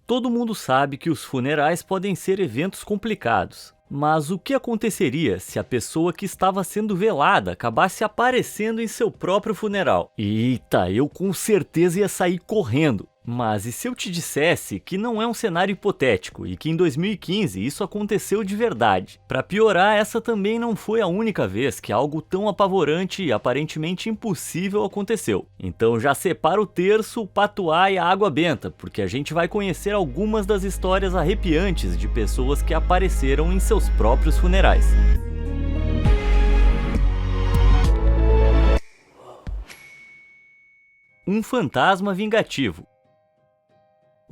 Todo mundo sabe que os funerais podem ser eventos complicados. Mas o que aconteceria se a pessoa que estava sendo velada acabasse aparecendo em seu próprio funeral? Eita, eu com certeza ia sair correndo. Mas e se eu te dissesse que não é um cenário hipotético e que em 2015 isso aconteceu de verdade? Para piorar, essa também não foi a única vez que algo tão apavorante e aparentemente impossível aconteceu. Então já separa o terço, o patuá e a água benta, porque a gente vai conhecer algumas das histórias arrepiantes de pessoas que apareceram em seus próprios funerais. Um fantasma vingativo.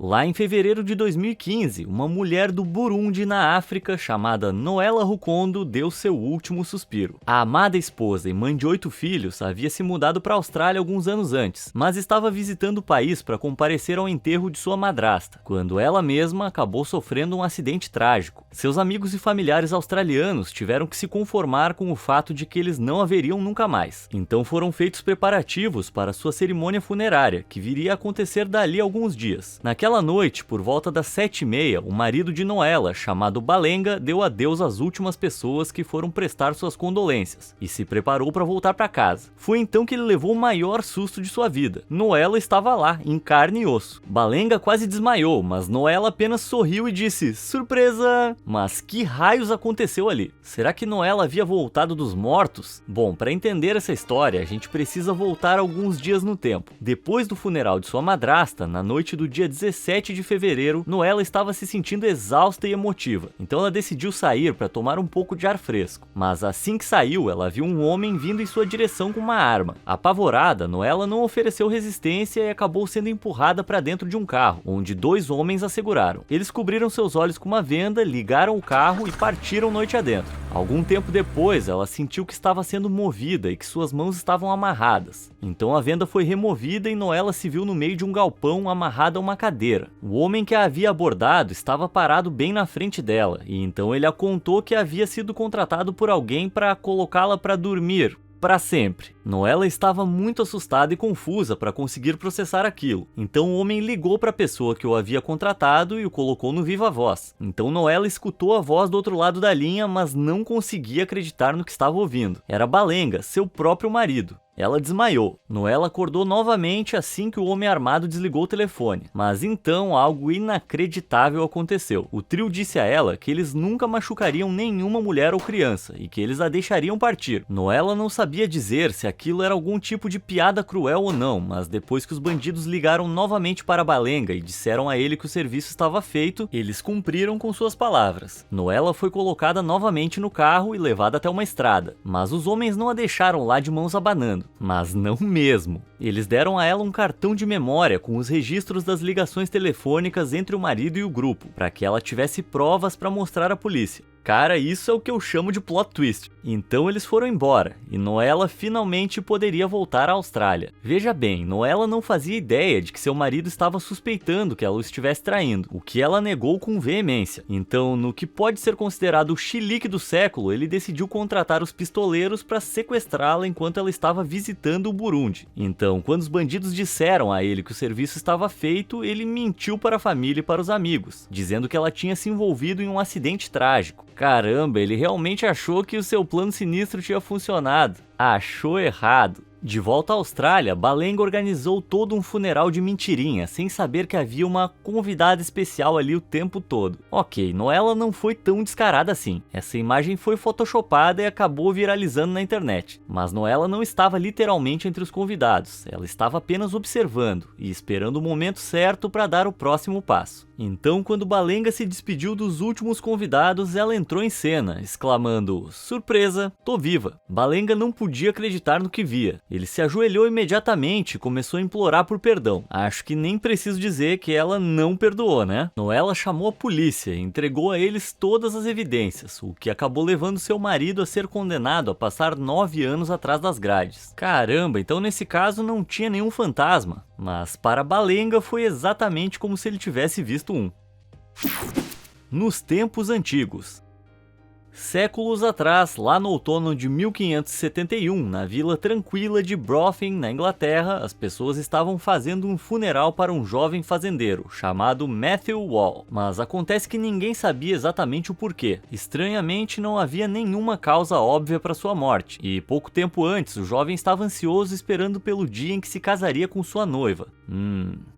Lá em fevereiro de 2015, uma mulher do Burundi, na África, chamada Noela Rukondo, deu seu último suspiro. A amada esposa e mãe de 8 filhos havia se mudado para a Austrália alguns anos antes, mas estava visitando o país para comparecer ao enterro de sua madrasta, quando ela mesma acabou sofrendo um acidente trágico. Seus amigos e familiares australianos tiveram que se conformar com o fato de que eles não haveriam nunca mais. Então foram feitos preparativos para sua cerimônia funerária, que viria a acontecer dali a alguns dias. Naquela noite, por volta das 7h30, o marido de Noela, chamado Balenga, deu adeus às últimas pessoas que foram prestar suas condolências e se preparou para voltar para casa. Foi então que ele levou o maior susto de sua vida. Noela estava lá, em carne e osso. Balenga quase desmaiou, mas Noela apenas sorriu e disse: "Surpresa!" Mas que raios aconteceu ali? Será que Noela havia voltado dos mortos? Bom, para entender essa história, a gente precisa voltar alguns dias no tempo. Depois do funeral de sua madrasta, na noite do dia 17 de fevereiro, Noela estava se sentindo exausta e emotiva, então ela decidiu sair para tomar um pouco de ar fresco. Mas assim que saiu, ela viu um homem vindo em sua direção com uma arma. Apavorada, Noela não ofereceu resistência e acabou sendo empurrada para dentro de um carro, onde 2 homens a seguraram. Eles cobriram seus olhos com uma venda, ligaram o carro e partiram noite adentro. Algum tempo depois, ela sentiu que estava sendo movida e que suas mãos estavam amarradas. Então a venda foi removida e Noela se viu no meio de um galpão amarrada a uma cadeira. O homem que a havia abordado estava parado bem na frente dela, e então ele a contou que havia sido contratado por alguém para colocá-la para dormir para sempre. Noela estava muito assustada e confusa para conseguir processar aquilo. Então o homem ligou para a pessoa que o havia contratado e o colocou no viva voz. Então Noela escutou a voz do outro lado da linha, mas não conseguia acreditar no que estava ouvindo. Era Balenga, seu próprio marido. Ela desmaiou. Noela acordou novamente assim que o homem armado desligou o telefone. Mas então algo inacreditável aconteceu. O trio disse a ela que eles nunca machucariam nenhuma mulher ou criança e que eles a deixariam partir. Noela não sabia dizer se aquilo era algum tipo de piada cruel ou não, mas depois que os bandidos ligaram novamente para Balenga e disseram a ele que o serviço estava feito, eles cumpriram com suas palavras. Noela foi colocada novamente no carro e levada até uma estrada. Mas os homens não a deixaram lá de mãos abanando. Mas não mesmo. Eles deram a ela um cartão de memória com os registros das ligações telefônicas entre o marido e o grupo, para que ela tivesse provas para mostrar à polícia. Cara, isso é o que eu chamo de plot twist. Então eles foram embora, e Noela finalmente poderia voltar à Austrália. Veja bem, Noela não fazia ideia de que seu marido estava suspeitando que ela o estivesse traindo, o que ela negou com veemência. Então, no que pode ser considerado o chilique do século, ele decidiu contratar os pistoleiros para sequestrá-la enquanto ela estava visitando o Burundi. Então, quando os bandidos disseram a ele que o serviço estava feito, ele mentiu para a família e para os amigos, dizendo que ela tinha se envolvido em um acidente trágico. Caramba, ele realmente achou que o seu plano sinistro tinha funcionado. Achou errado. De volta à Austrália, Balenga organizou todo um funeral de mentirinha, sem saber que havia uma convidada especial ali o tempo todo. Ok, Noela não foi tão descarada assim. Essa imagem foi photoshopada e acabou viralizando na internet. Mas Noela não estava literalmente entre os convidados. Ela estava apenas observando e esperando o momento certo para dar o próximo passo. Então, quando Balenga se despediu dos últimos convidados, ela entrou em cena, exclamando: "Surpresa, tô viva!" Balenga não podia acreditar no que via. Ele se ajoelhou imediatamente e começou a implorar por perdão. Acho que nem preciso dizer que ela não perdoou, né? Noela chamou a polícia e entregou a eles todas as evidências, o que acabou levando seu marido a ser condenado a passar 9 anos atrás das grades. Caramba, então nesse caso não tinha nenhum fantasma. Mas para Balenga foi exatamente como se ele tivesse visto um. Nos tempos antigos. Séculos atrás, lá no outono de 1571, na vila tranquila de Brothen, na Inglaterra, as pessoas estavam fazendo um funeral para um jovem fazendeiro, chamado Matthew Wall. Mas acontece que ninguém sabia exatamente o porquê. Estranhamente, não havia nenhuma causa óbvia para sua morte, e pouco tempo antes, o jovem estava ansioso esperando pelo dia em que se casaria com sua noiva.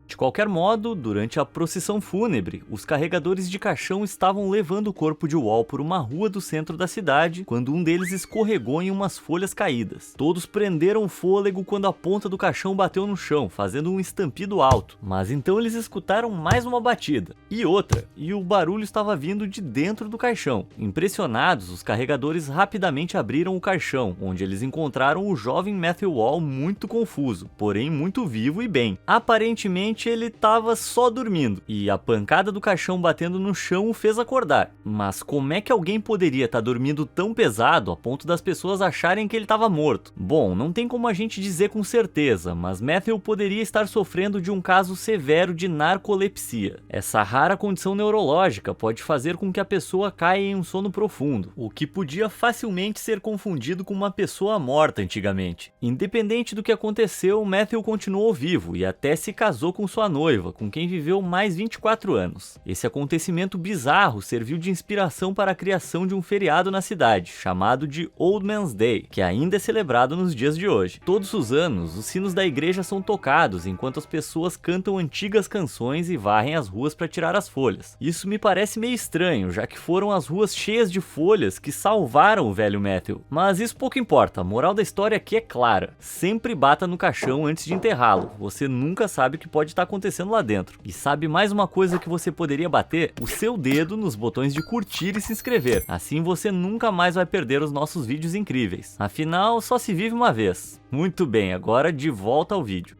De qualquer modo, durante a procissão fúnebre, os carregadores de caixão estavam levando o corpo de Wall por uma rua do centro da cidade, quando um deles escorregou em umas folhas caídas. Todos prenderam o fôlego quando a ponta do caixão bateu no chão, fazendo um estampido alto. Mas então eles escutaram mais uma batida, e outra, e o barulho estava vindo de dentro do caixão. Impressionados, os carregadores rapidamente abriram o caixão, onde eles encontraram o jovem Matthew Wall muito confuso, porém muito vivo e bem. Aparentemente ele estava só dormindo, e a pancada do caixão batendo no chão o fez acordar. Mas como é que alguém poderia estar dormindo tão pesado a ponto das pessoas acharem que ele estava morto? Bom, não tem como a gente dizer com certeza, mas Matthew poderia estar sofrendo de um caso severo de narcolepsia. Essa rara condição neurológica pode fazer com que a pessoa caia em um sono profundo, o que podia facilmente ser confundido com uma pessoa morta antigamente. Independente do que aconteceu, Matthew continuou vivo e até se casou com sua noiva, com quem viveu mais 24 anos. Esse acontecimento bizarro serviu de inspiração para a criação de um feriado na cidade, chamado de Old Man's Day, que ainda é celebrado nos dias de hoje. Todos os anos, os sinos da igreja são tocados enquanto as pessoas cantam antigas canções e varrem as ruas para tirar as folhas. Isso me parece meio estranho, já que foram as ruas cheias de folhas que salvaram o velho Matthew. Mas isso pouco importa, a moral da história aqui é clara. Sempre bata no caixão antes de enterrá-lo, você nunca sabe o que pode estar acontecendo lá dentro. E sabe mais uma coisa que você poderia bater? O seu dedo nos botões de curtir e se inscrever. Assim você nunca mais vai perder os nossos vídeos incríveis. Afinal, só se vive uma vez. Muito bem, agora de volta ao vídeo.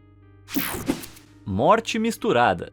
Morte misturada.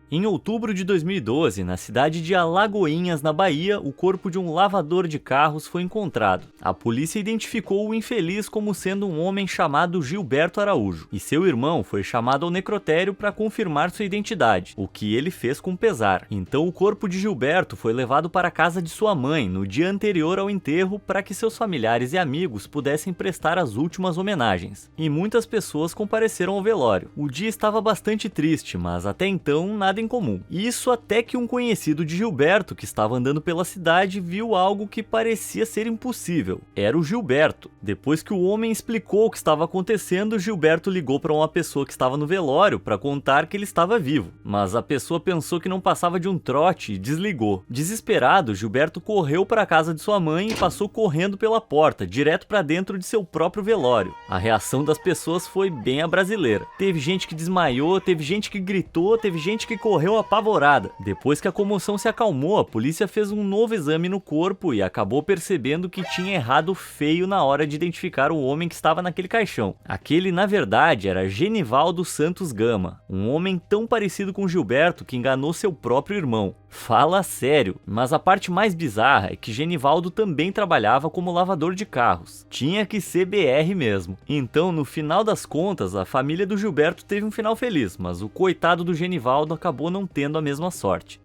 Em outubro de 2012, na cidade de Alagoinhas, na Bahia, o corpo de um lavador de carros foi encontrado. A polícia identificou o infeliz como sendo um homem chamado Gilberto Araújo, e seu irmão foi chamado ao necrotério para confirmar sua identidade, o que ele fez com pesar. Então o corpo de Gilberto foi levado para a casa de sua mãe no dia anterior ao enterro para que seus familiares e amigos pudessem prestar as últimas homenagens. E muitas pessoas compareceram ao velório. O dia estava bastante triste, mas até então nada incomum. Isso até que um conhecido de Gilberto, que estava andando pela cidade, viu algo que parecia ser impossível. Era o Gilberto. Depois que o homem explicou o que estava acontecendo, Gilberto ligou para uma pessoa que estava no velório para contar que ele estava vivo. Mas a pessoa pensou que não passava de um trote e desligou. Desesperado, Gilberto correu para a casa de sua mãe e passou correndo pela porta, direto para dentro de seu próprio velório. A reação das pessoas foi bem a brasileira. Teve gente que desmaiou, teve gente que gritou, teve gente que correu apavorada. Depois que a comoção se acalmou, a polícia fez um novo exame no corpo e acabou percebendo que tinha errado feio na hora de identificar o homem que estava naquele caixão. Aquele, na verdade, era Genivaldo Santos Gama, um homem tão parecido com Gilberto que enganou seu próprio irmão. Fala sério, mas a parte mais bizarra é que Genivaldo também trabalhava como lavador de carros. Tinha que ser BR mesmo. Então, no final das contas, a família do Gilberto teve um final feliz, mas o coitado do Genivaldo acabou não tendo a mesma sorte.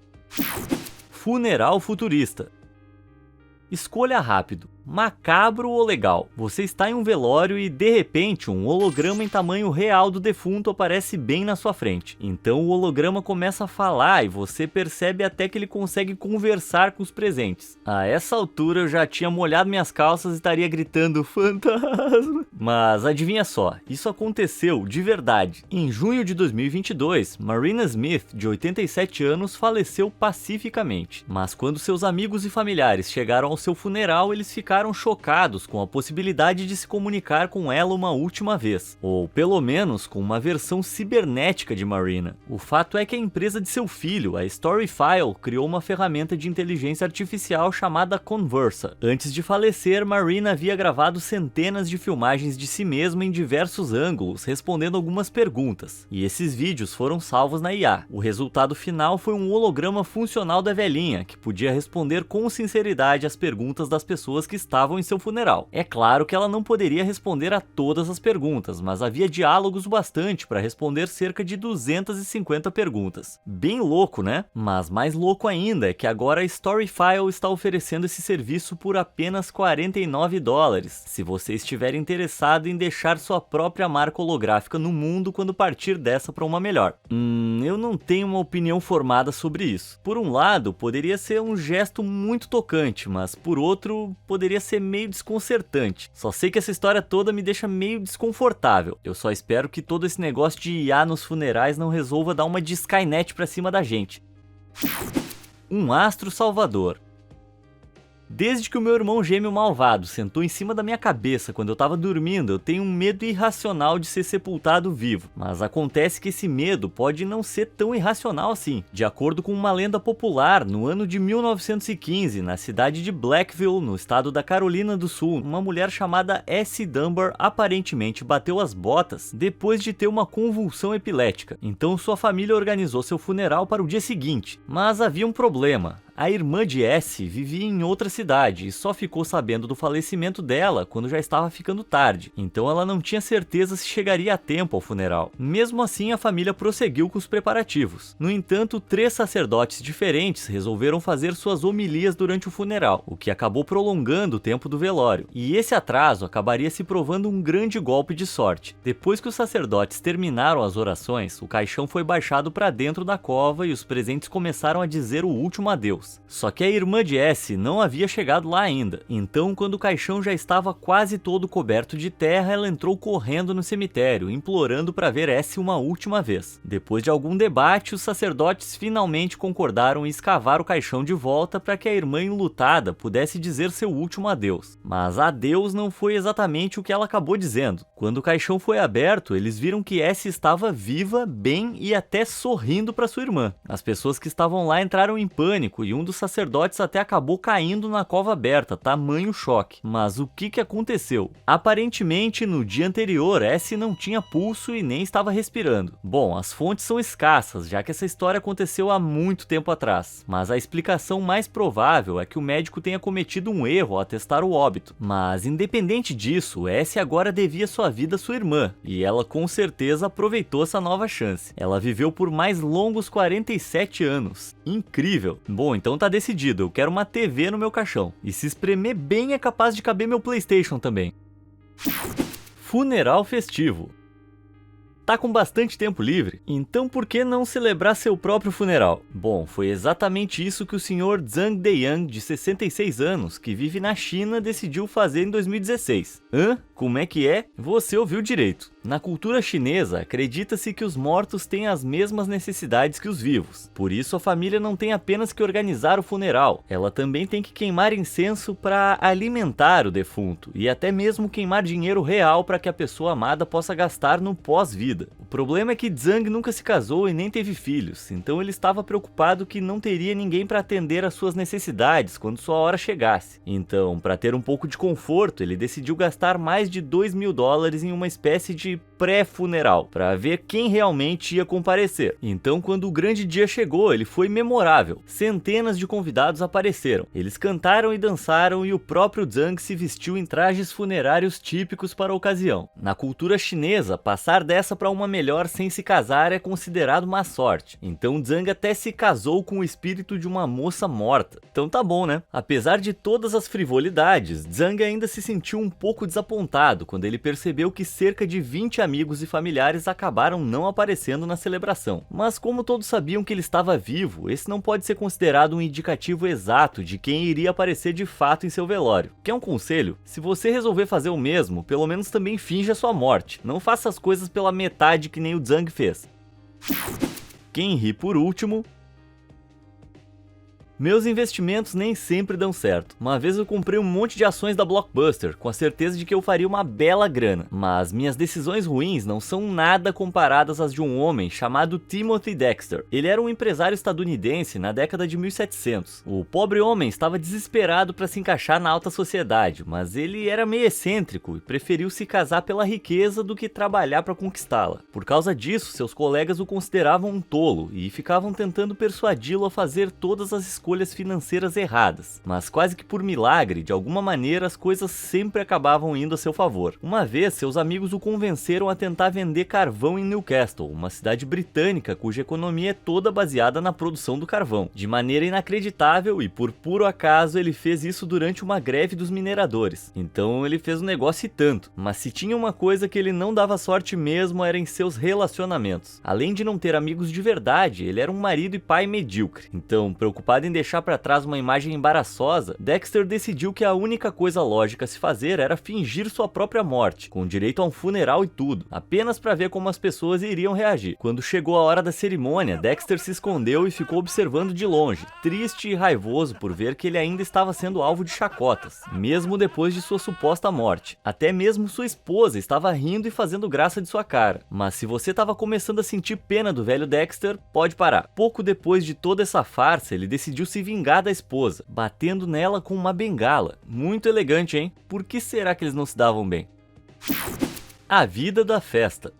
Funeral futurista. Escolha rápido. Macabro ou legal? Você está em um velório e, de repente, um holograma em tamanho real do defunto aparece bem na sua frente. Então o holograma começa a falar e você percebe até que ele consegue conversar com os presentes. A essa altura eu já tinha molhado minhas calças e estaria gritando fantasma. Mas adivinha só, isso aconteceu de verdade. Em junho de 2022, Marina Smith, de 87 anos, faleceu pacificamente. Mas quando seus amigos e familiares chegaram ao seu funeral, eles ficaram chocados com a possibilidade de se comunicar com ela uma última vez, ou pelo menos com uma versão cibernética de Marina. O fato é que a empresa de seu filho, a Storyfile, criou uma ferramenta de inteligência artificial chamada Conversa. Antes de falecer, Marina havia gravado centenas de filmagens de si mesma em diversos ângulos, respondendo algumas perguntas, e esses vídeos foram salvos na IA. O resultado final foi um holograma funcional da velhinha, que podia responder com sinceridade as perguntas das pessoas que estavam em seu funeral. É claro que ela não poderia responder a todas as perguntas, mas havia diálogos o bastante para responder cerca de 250 perguntas. Bem louco, né? Mas mais louco ainda é que agora a Storyfile está oferecendo esse serviço por apenas $49, se você estiver interessado em deixar sua própria marca holográfica no mundo quando partir dessa para uma melhor. Eu não tenho uma opinião formada sobre isso. Por um lado, poderia ser um gesto muito tocante, mas por outro, poderia ser meio desconcertante. Só sei que essa história toda me deixa meio desconfortável. Eu só espero que todo esse negócio de IA nos funerais não resolva dar uma de Skynet pra cima da gente. Um astro salvador. Desde que o meu irmão gêmeo malvado sentou em cima da minha cabeça quando eu tava dormindo, eu tenho um medo irracional de ser sepultado vivo. Mas acontece que esse medo pode não ser tão irracional assim. De acordo com uma lenda popular, no ano de 1915, na cidade de Blackville, no estado da Carolina do Sul, uma mulher chamada Essie Dunbar aparentemente bateu as botas depois de ter uma convulsão epilética. Então sua família organizou seu funeral para o dia seguinte. Mas havia um problema. A irmã de Essie vivia em outra cidade e só ficou sabendo do falecimento dela quando já estava ficando tarde, então ela não tinha certeza se chegaria a tempo ao funeral. Mesmo assim, a família prosseguiu com os preparativos. No entanto, 3 sacerdotes diferentes resolveram fazer suas homilias durante o funeral, o que acabou prolongando o tempo do velório, e esse atraso acabaria se provando um grande golpe de sorte. Depois que os sacerdotes terminaram as orações, o caixão foi baixado para dentro da cova e os presentes começaram a dizer o último adeus. Só que a irmã de Essie não havia chegado lá ainda, então quando o caixão já estava quase todo coberto de terra, ela entrou correndo no cemitério, implorando para ver Essie uma última vez. Depois de algum debate, os sacerdotes finalmente concordaram em escavar o caixão de volta para que a irmã enlutada pudesse dizer seu último adeus. Mas adeus não foi exatamente o que ela acabou dizendo. Quando o caixão foi aberto, eles viram que Essie estava viva, bem e até sorrindo para sua irmã. As pessoas que estavam lá entraram em pânico e um dos sacerdotes até acabou caindo na cova aberta, tamanho choque. Mas o que aconteceu? Aparentemente, no dia anterior, Essie não tinha pulso e nem estava respirando. Bom, as fontes são escassas, já que essa história aconteceu há muito tempo atrás, mas a explicação mais provável é que o médico tenha cometido um erro ao atestar o óbito. Mas independente disso, Essie agora devia sua vida à sua irmã, e ela com certeza aproveitou essa nova chance. Ela viveu por mais longos 47 anos. Incrível! Bom, então tá decidido, eu quero uma TV no meu caixão. E se espremer bem é capaz de caber meu PlayStation também. Funeral festivo. Tá com bastante tempo livre? Então por que não celebrar seu próprio funeral? Bom, foi exatamente isso que o Sr. Zhang Deyang, de 66 anos, que vive na China, decidiu fazer em 2016. Hã? Como é que é? Você ouviu direito. Na cultura chinesa, acredita-se que os mortos têm as mesmas necessidades que os vivos. Por isso, a família não tem apenas que organizar o funeral, ela também tem que queimar incenso para alimentar o defunto e até mesmo queimar dinheiro real para que a pessoa amada possa gastar no pós-vida. O problema é que Zhang nunca se casou e nem teve filhos, então ele estava preocupado que não teria ninguém para atender às suas necessidades quando sua hora chegasse. Então, para ter um pouco de conforto, ele decidiu gastar mais de $2.000 em uma espécie de pré-funeral, para ver quem realmente ia comparecer. Então, quando o grande dia chegou, ele foi memorável. Centenas de convidados apareceram. Eles cantaram e dançaram e o próprio Zhang se vestiu em trajes funerários típicos para a ocasião. Na cultura chinesa, passar dessa para uma melhor sem se casar é considerado uma sorte. Então, Zhang até se casou com o espírito de uma moça morta. Então tá bom, né? Apesar de todas as frivolidades, Zhang ainda se sentiu um pouco desapontado quando ele percebeu que cerca de 20 amigos e familiares acabaram não aparecendo na celebração. Mas como todos sabiam que ele estava vivo, esse não pode ser considerado um indicativo exato de quem iria aparecer de fato em seu velório. Quer um conselho? Se você resolver fazer o mesmo, pelo menos também finja sua morte. Não faça as coisas pela metade que nem o Zhang fez. Quem ri por último... Meus investimentos nem sempre dão certo. Uma vez eu comprei um monte de ações da Blockbuster, com a certeza de que eu faria uma bela grana. Mas minhas decisões ruins não são nada comparadas às de um homem chamado Timothy Dexter. Ele era um empresário estadunidense na década de 1700. O pobre homem estava desesperado para se encaixar na alta sociedade, mas ele era meio excêntrico e preferiu se casar pela riqueza do que trabalhar para conquistá-la. Por causa disso, seus colegas o consideravam um tolo e ficavam tentando persuadi-lo a fazer todas as escolhas escolhas financeiras erradas, mas quase que por milagre, de alguma maneira as coisas sempre acabavam indo a seu favor. Uma vez, seus amigos o convenceram a tentar vender carvão em Newcastle, uma cidade britânica cuja economia é toda baseada na produção do carvão. De maneira inacreditável e por puro acaso, ele fez isso durante uma greve dos mineradores. Então ele fez um negócio e tanto, mas se tinha uma coisa que ele não dava sorte mesmo era em seus relacionamentos. Além de não ter amigos de verdade, ele era um marido e pai medíocre. Então, preocupado em deixar para trás uma imagem embaraçosa, Dexter decidiu que a única coisa lógica a se fazer era fingir sua própria morte, com direito a um funeral e tudo, apenas para ver como as pessoas iriam reagir. Quando chegou a hora da cerimônia, Dexter se escondeu e ficou observando de longe, triste e raivoso por ver que ele ainda estava sendo alvo de chacotas, mesmo depois de sua suposta morte. Até mesmo sua esposa estava rindo e fazendo graça de sua cara. Mas se você estava começando a sentir pena do velho Dexter, pode parar. Pouco depois de toda essa farsa, ele decidiu se vingar da esposa, batendo nela com uma bengala. Muito elegante, hein? Por que será que eles não se davam bem? A vida da festa.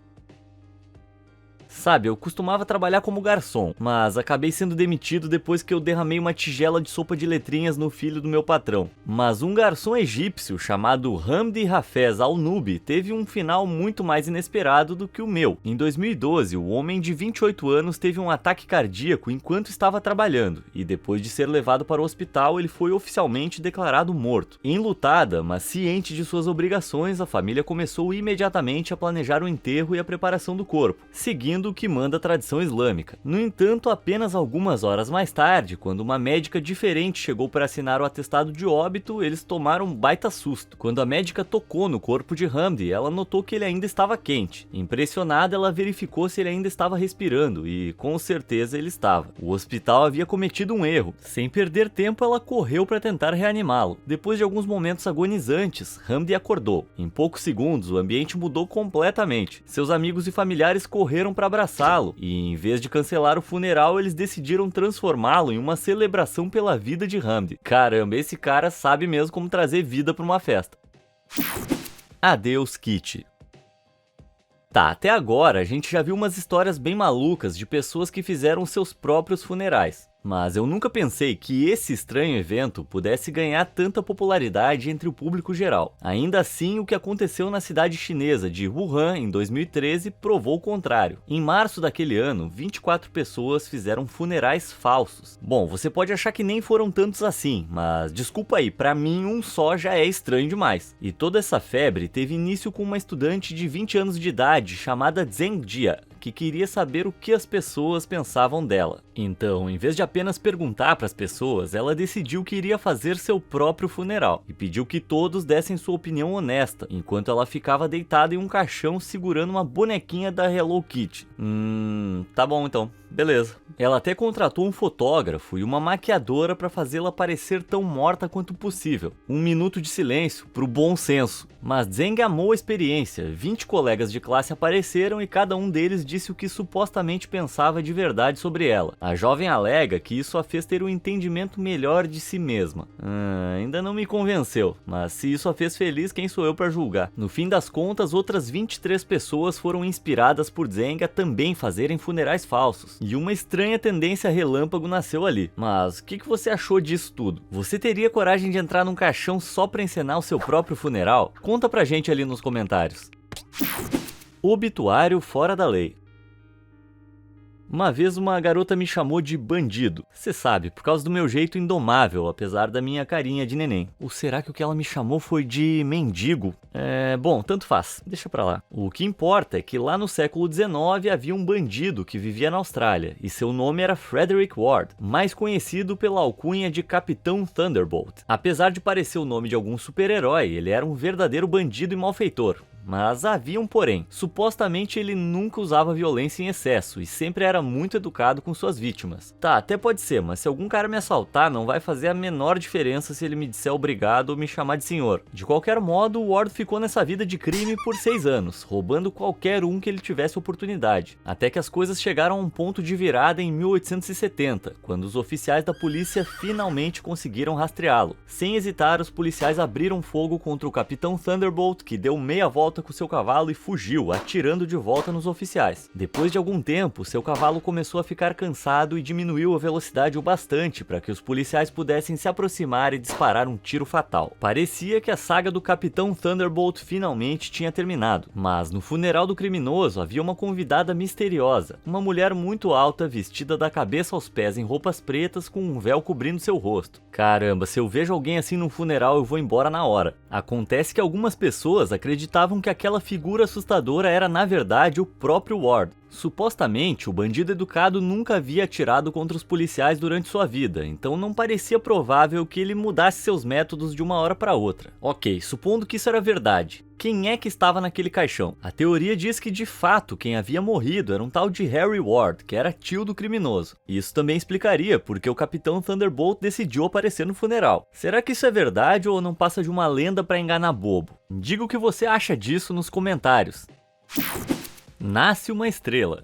Sabe, eu costumava trabalhar como garçom, mas acabei sendo demitido depois que eu derramei uma tigela de sopa de letrinhas no filho do meu patrão. Mas um garçom egípcio chamado Hamdi Hafez Al-Nubi teve um final muito mais inesperado do que o meu. Em 2012, o homem de 28 anos teve um ataque cardíaco enquanto estava trabalhando, e depois de ser levado para o hospital, ele foi oficialmente declarado morto. Enlutada, mas ciente de suas obrigações, a família começou imediatamente a planejar o enterro e a preparação do corpo, seguindo o que manda a tradição islâmica. No entanto, apenas algumas horas mais tarde, quando uma médica diferente chegou para assinar o atestado de óbito, eles tomaram um baita susto. Quando a médica tocou no corpo de Hamdi, ela notou que ele ainda estava quente. Impressionada, ela verificou se ele ainda estava respirando e, com certeza, ele estava. O hospital havia cometido um erro. Sem perder tempo, ela correu para tentar reanimá-lo. Depois de alguns momentos agonizantes, Hamdi acordou. Em poucos segundos, o ambiente mudou completamente. Seus amigos e familiares correram para abraçá-lo, e em vez de cancelar o funeral, eles decidiram transformá-lo em uma celebração pela vida de Hamdi. Caramba, esse cara sabe mesmo como trazer vida para uma festa. Adeus, Kitty. Tá, até agora a gente já viu umas histórias bem malucas de pessoas que fizeram seus próprios funerais. Mas eu nunca pensei que esse estranho evento pudesse ganhar tanta popularidade entre o público geral. Ainda assim, o que aconteceu na cidade chinesa de Wuhan em 2013 provou o contrário. Em março daquele ano, 24 pessoas fizeram funerais falsos. Bom, você pode achar que nem foram tantos assim, mas desculpa aí, pra mim um só já é estranho demais. E toda essa febre teve início com uma estudante de 20 anos de idade chamada Zheng Jia, que queria saber o que as pessoas pensavam dela. Então, em vez de apenas perguntar para as pessoas, ela decidiu que iria fazer seu próprio funeral e pediu que todos dessem sua opinião honesta, enquanto ela ficava deitada em um caixão segurando uma bonequinha da Hello Kitty. Tá bom então. Beleza. Ela até contratou um fotógrafo e uma maquiadora para fazê-la parecer tão morta quanto possível. Um minuto de silêncio pro bom senso. Mas Zheng amou a experiência. 20 colegas de classe apareceram e cada um deles disse o que supostamente pensava de verdade sobre ela. A jovem alega que isso a fez ter um entendimento melhor de si mesma. Ainda não me convenceu, mas se isso a fez feliz, quem sou eu para julgar? No fim das contas, outras 23 pessoas foram inspiradas por Zheng a também fazerem funerais falsos. E uma estranha tendência relâmpago nasceu ali. Mas o que você achou disso tudo? Você teria coragem de entrar num caixão só pra encenar o seu próprio funeral? Conta pra gente ali nos comentários. Obituário fora da lei. Uma vez uma garota me chamou de bandido. Você sabe, por causa do meu jeito indomável, apesar da minha carinha de neném. Ou será que o que ela me chamou foi de mendigo? Bom, tanto faz, deixa pra lá. O que importa é que lá no século XIX havia um bandido que vivia na Austrália, e seu nome era Frederick Ward, mais conhecido pela alcunha de Capitão Thunderbolt. Apesar de parecer o nome de algum super-herói, ele era um verdadeiro bandido e malfeitor. Mas havia um porém. Supostamente ele nunca usava violência em excesso e sempre era muito educado com suas vítimas. Tá, até pode ser, mas se algum cara me assaltar, não vai fazer a menor diferença se ele me disser obrigado ou me chamar de senhor. De qualquer modo, o Ward ficou nessa vida de crime por 6 anos, roubando qualquer um que ele tivesse oportunidade. Até que as coisas chegaram a um ponto de virada em 1870, quando os oficiais da polícia finalmente conseguiram rastreá-lo. Sem hesitar, os policiais abriram fogo contra o Capitão Thunderbolt, que deu meia volta volta com seu cavalo e fugiu, atirando de volta nos oficiais. Depois de algum tempo, seu cavalo começou a ficar cansado e diminuiu a velocidade o bastante para que os policiais pudessem se aproximar e disparar um tiro fatal. Parecia que a saga do Capitão Thunderbolt finalmente tinha terminado, mas no funeral do criminoso havia uma convidada misteriosa, uma mulher muito alta, vestida da cabeça aos pés em roupas pretas com um véu cobrindo seu rosto. Caramba, se eu vejo alguém assim num funeral eu vou embora na hora. Acontece que algumas pessoas acreditavam que aquela figura assustadora era na verdade o próprio Ward. Supostamente, o bandido educado nunca havia atirado contra os policiais durante sua vida, então não parecia provável que ele mudasse seus métodos de uma hora para outra. Ok, supondo que isso era verdade. Quem é que estava naquele caixão? A teoria diz que de fato quem havia morrido era um tal de Harry Ward, que era tio do criminoso. Isso também explicaria porque o Capitão Thunderbolt decidiu aparecer no funeral. Será que isso é verdade ou não passa de uma lenda para enganar bobo? Diga o que você acha disso nos comentários. Nasce uma estrela.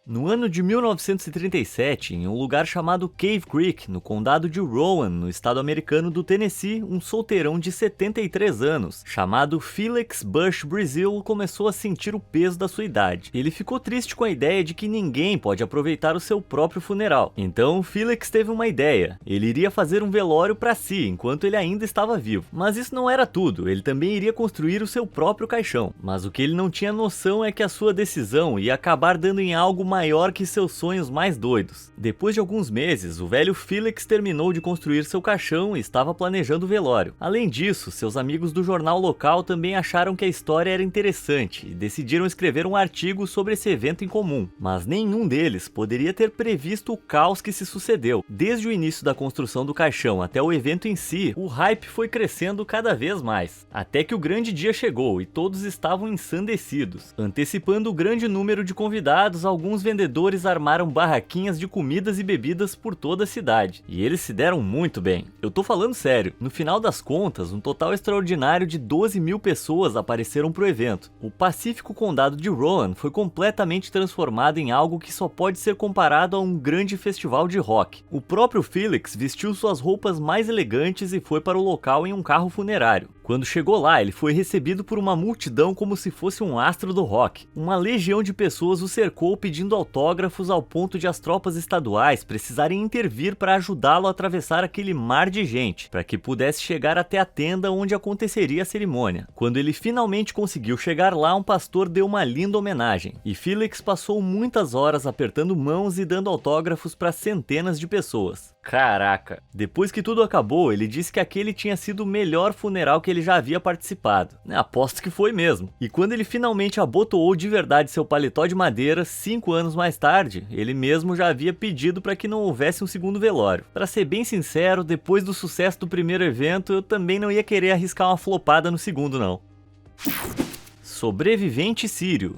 No ano de 1937, em um lugar chamado Cave Creek, no condado de Rowan, no estado americano do Tennessee, um solteirão de 73 anos, chamado Felix Bush Brazil, começou a sentir o peso da sua idade. Ele ficou triste com a ideia de que ninguém pode aproveitar o seu próprio funeral. Então, Felix teve uma ideia. Ele iria fazer um velório para si, enquanto ele ainda estava vivo. Mas isso não era tudo, ele também iria construir o seu próprio caixão. Mas o que ele não tinha noção é que a sua decisão ia acabar dando em algo maior que seus sonhos mais doidos. Depois de alguns meses, o velho Felix terminou de construir seu caixão e estava planejando o velório. Além disso, seus amigos do jornal local também acharam que a história era interessante e decidiram escrever um artigo sobre esse evento em comum. Mas nenhum deles poderia ter previsto o caos que se sucedeu. Desde o início da construção do caixão até o evento em si, o hype foi crescendo cada vez mais. Até que o grande dia chegou e todos estavam ensandecidos. Antecipando o grande número de convidados, alguns vendedores armaram barraquinhas de comidas e bebidas por toda a cidade. E eles se deram muito bem. Eu tô falando sério. No final das contas, um total extraordinário de 12 mil pessoas apareceram pro evento. O pacífico condado de Rowan foi completamente transformado em algo que só pode ser comparado a um grande festival de rock. O próprio Felix vestiu suas roupas mais elegantes e foi para o local em um carro funerário. Quando chegou lá, ele foi recebido por uma multidão como se fosse um astro do rock. Uma legião de pessoas o cercou pedindo autógrafos ao ponto de as tropas estaduais precisarem intervir para ajudá-lo a atravessar aquele mar de gente, para que pudesse chegar até a tenda onde aconteceria a cerimônia. Quando ele finalmente conseguiu chegar lá, um pastor deu uma linda homenagem, e Felix passou muitas horas apertando mãos e dando autógrafos para centenas de pessoas. Caraca! Depois que tudo acabou, ele disse que aquele tinha sido o melhor funeral que ele já havia participado. Aposto que foi mesmo. E quando ele finalmente abotoou de verdade seu paletó de madeira, 5 anos mais tarde, ele mesmo já havia pedido para que não houvesse um segundo velório. Para ser bem sincero, depois do sucesso do primeiro evento, eu também não ia querer arriscar uma flopada no segundo, não. Sobrevivente sírio.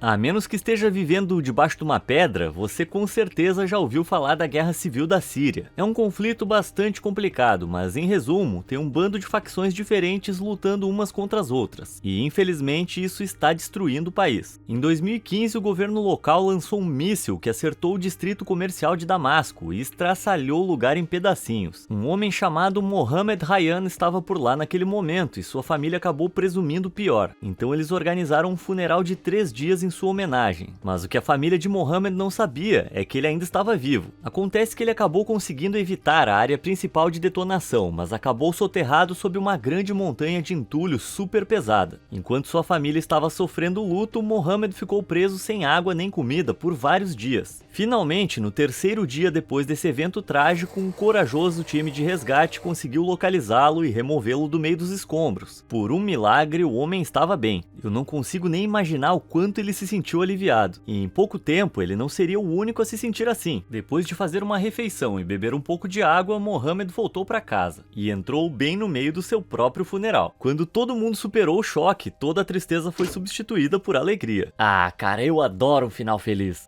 A menos que esteja vivendo debaixo de uma pedra, você com certeza já ouviu falar da Guerra Civil da Síria. É um conflito bastante complicado, mas em resumo, tem um bando de facções diferentes lutando umas contra as outras. E infelizmente isso está destruindo o país. Em 2015, o governo local lançou um míssil que acertou o distrito comercial de Damasco e estraçalhou o lugar em pedacinhos. Um homem chamado Mohammed Rayyan estava por lá naquele momento e sua família acabou presumindo o pior. Então eles organizaram um funeral de 3 dias em sua homenagem, mas o que a família de Mohammed não sabia é que ele ainda estava vivo. Acontece que ele acabou conseguindo evitar a área principal de detonação, mas acabou soterrado sob uma grande montanha de entulho super pesada. Enquanto sua família estava sofrendo luto, Mohammed ficou preso sem água nem comida por vários dias. Finalmente, no 3º dia depois desse evento trágico, um corajoso time de resgate conseguiu localizá-lo e removê-lo do meio dos escombros. Por um milagre, o homem estava bem. Eu não consigo nem imaginar o quanto ele se sentiu aliviado. E em pouco tempo, ele não seria o único a se sentir assim. Depois de fazer uma refeição e beber um pouco de água, Mohammed voltou para casa e entrou bem no meio do seu próprio funeral. Quando todo mundo superou o choque, toda a tristeza foi substituída por alegria. Ah, cara, eu adoro um final feliz.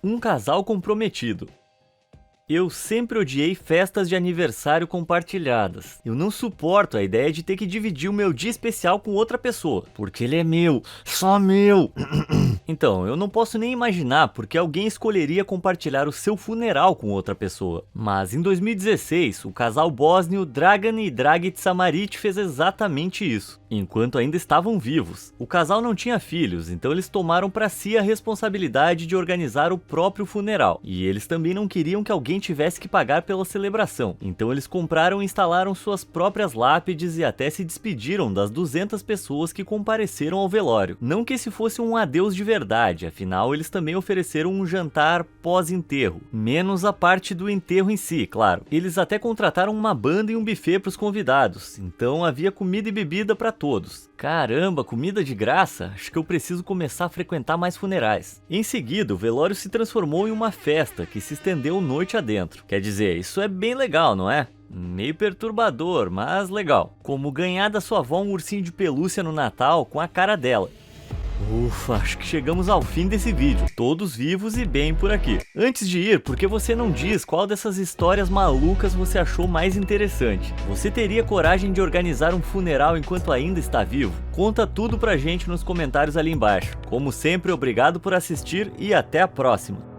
Um casal comprometido. Eu sempre odiei festas de aniversário compartilhadas. Eu não suporto a ideia de ter que dividir o meu dia especial com outra pessoa, porque ele é meu, só meu. Então, eu não posso nem imaginar porque alguém escolheria compartilhar o seu funeral com outra pessoa. Mas em 2016, o casal bósnio Dragan e Dragica Samarić fez exatamente isso, enquanto ainda estavam vivos. O casal não tinha filhos, então eles tomaram para si a responsabilidade de organizar o próprio funeral. E eles também não queriam que alguém tivesse que pagar pela celebração, então eles compraram e instalaram suas próprias lápides e até se despediram das 200 pessoas que compareceram ao velório. Não que esse fosse um adeus de verdade, afinal eles também ofereceram um jantar pós-enterro, menos a parte do enterro em si, claro. Eles até contrataram uma banda e um buffet para os convidados, então havia comida e bebida para todos. Caramba, comida de graça? Acho que eu preciso começar a frequentar mais funerais. Em seguida, o velório se transformou em uma festa que se estendeu noite adentro. Quer dizer, isso é bem legal, não é? Meio perturbador, mas legal. Como ganhar da sua avó um ursinho de pelúcia no Natal com a cara dela. Ufa, acho que chegamos ao fim desse vídeo, todos vivos e bem por aqui. Antes de ir, por que você não diz qual dessas histórias malucas você achou mais interessante? Você teria coragem de organizar um funeral enquanto ainda está vivo? Conta tudo pra gente nos comentários ali embaixo. Como sempre, obrigado por assistir e até a próxima!